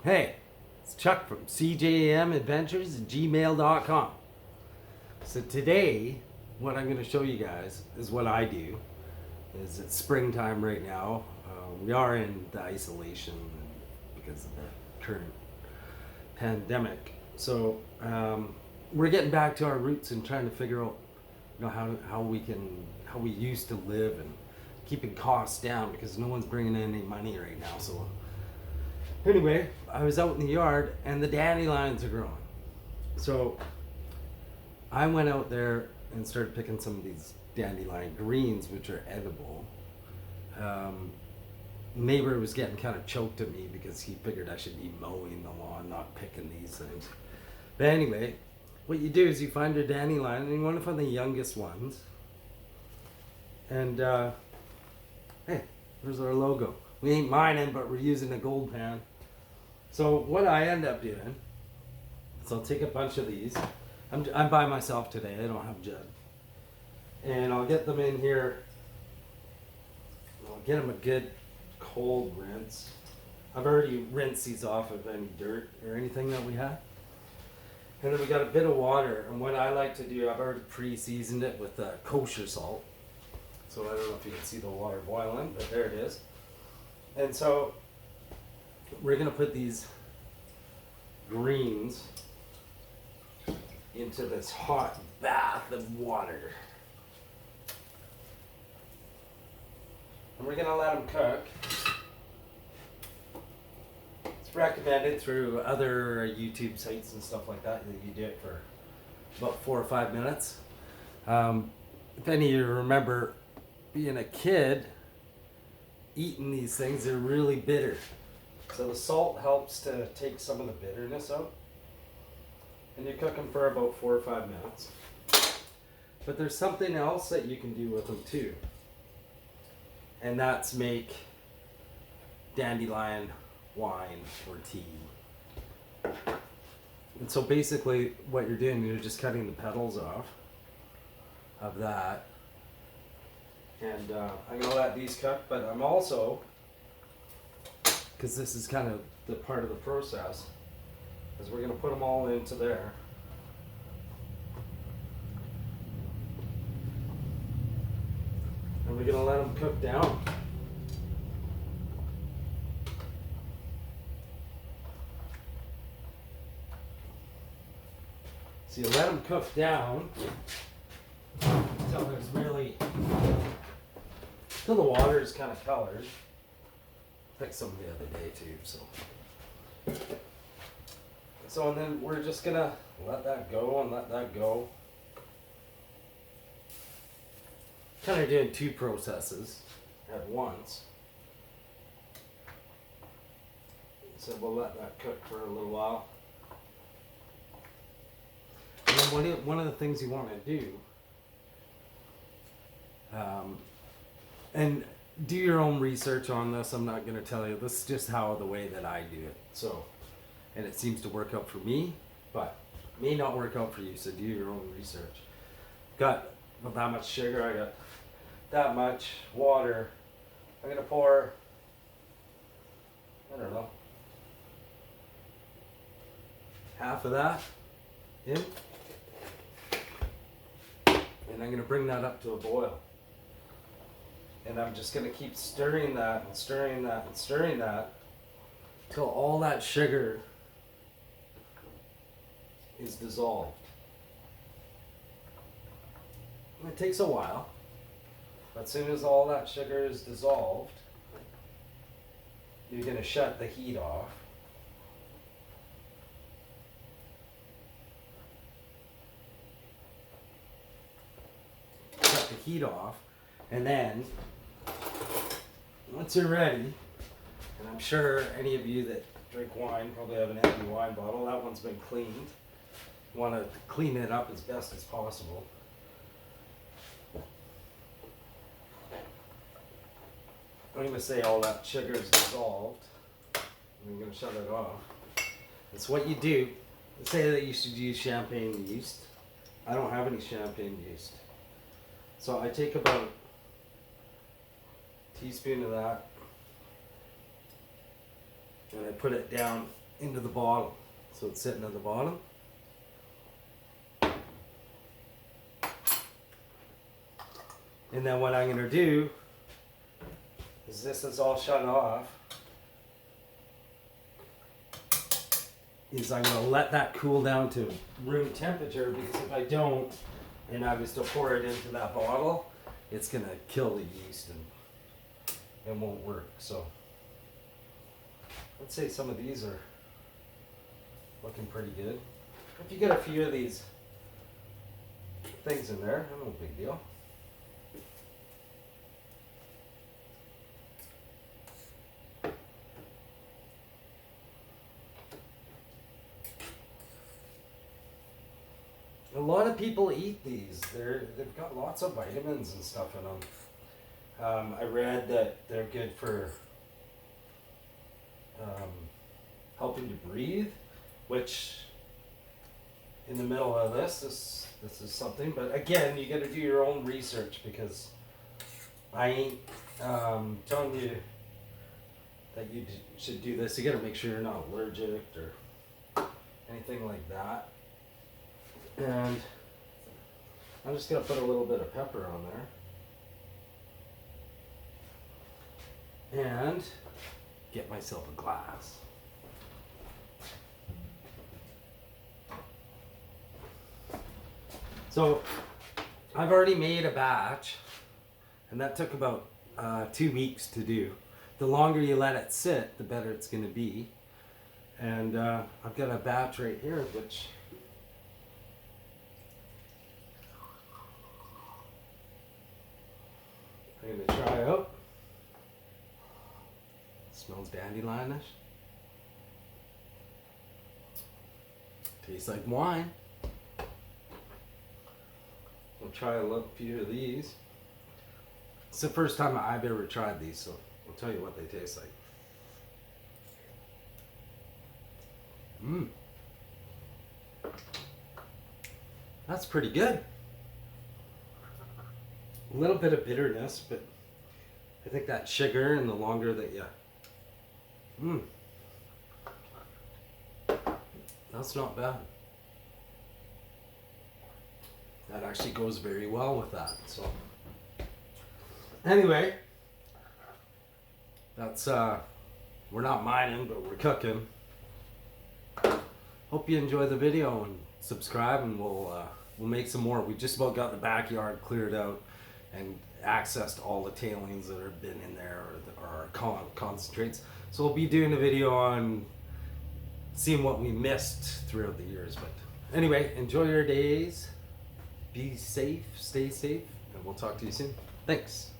Hey, it's Chuck from CJAMadventures at gmail.com. So today, what I'm going to show you guys is what I do. It's springtime right now. We are in the isolation because of the current pandemic. So we're getting back to our roots and trying to figure out, how we used to live and keeping costs down because no one's bringing in any money right now. So anyway, I was out in the yard and the dandelions are growing. So I went out there and started picking some of these dandelion greens, which are edible. Neighbor was getting kind of choked at me because he figured I should be mowing the lawn, not picking these things. But anyway, what you do is you find your dandelion and you want to find the youngest ones. And hey, there's our logo. We ain't mining, but we're using a gold pan. So what I end up doing is I'll take a bunch of these. I'm by myself today. I don't have Judd. And I'll get them in here. I'll get them a good cold rinse. I've already rinsed these off of any dirt or anything that we had. And then we got a bit of water. And what I like to do, I've already pre-seasoned it with kosher salt. So I don't know if you can see the water boiling, but there it is. And so we're going to put these greens into this hot bath of water. And we're going to let them cook. It's recommended through other YouTube sites and stuff like that you do it for about 4 or 5 minutes. If any of you remember being a kid, eating these things, they're really bitter. So the salt helps to take some of the bitterness out. And you cook them for about 4 or 5 minutes. But there's something else that you can do with them too. And that's make dandelion wine or tea. And so basically what you're doing, you're just cutting the petals off of that. And I'm going to let these cook, but I'm also, because this is kind of the part of the process, is we're going to put them all into there. And we're going to let them cook down. So you let them cook down until there's really, until the water is kind of colored. Picked some the other day too, so and then we're just gonna let that go and let that go. Kind of doing 2 processes at once. So we'll let that cook for a little while. And then one of the things you want to do, and do your own research on this. I'm not going to tell you. This is just the way that I do it. So, and it seems to work out for me, but may not work out for you. So do your own research. Got that much sugar. I got that much water. I'm going to pour, I don't know, half of that in. And I'm going to bring that up to a boil. And I'm just going to keep stirring that and stirring that and stirring that till all that sugar is dissolved. And it takes a while, but as soon as all that sugar is dissolved, you're going to shut the heat off. Shut the heat off, and then once you're ready, and I'm sure any of you that drink wine probably have an empty wine bottle. That one's been cleaned. You want to clean it up as best as possible. I'm going to say all that sugar is dissolved. I'm going to shut it off. It's what you do. Let's say that you should use champagne yeast. I don't have any champagne yeast. So I take about a teaspoon of that and I put it down into the bottle. So it's sitting at the bottom. And then what I'm going to do is this is all shut off. Is I'm going to let that cool down to room temperature, because if I don't and I was to pour it into that bottle, it's going to kill the yeast and it won't work. So let's say some of these are looking pretty good. If you get a few of these things in there, no big deal. A lot of people eat these. They've got lots of vitamins and stuff in them. I read that they're good for helping to breathe, which in the middle of this is something. But again, you got to do your own research, because I ain't telling you that you should do this. You got to make sure you're not allergic or anything like that. And I'm just going to put a little bit of pepper on there. And get myself a glass. So I've already made a batch, and that took about 2 weeks to do. The longer you let it sit, the better it's going to be. And I've got a batch right here, which I'm going to try out. Smells dandelionish. Tastes like wine. We'll try a few of these. It's the first time I've ever tried these, so I'll tell you what they taste like. That's pretty good. A little bit of bitterness, but I think that sugar, and the longer that you... That's not bad. That actually goes very well with that. So anyway, that's we're not mining, but we're cooking. Hope you enjoy the video and subscribe, and we'll make some more. We just about got the backyard cleared out and accessed all the tailings that have been in there, or our concentrates. So we'll be doing a video on seeing what we missed throughout the years. But anyway, enjoy your days. Be safe, stay safe, and we'll talk to you soon. Thanks.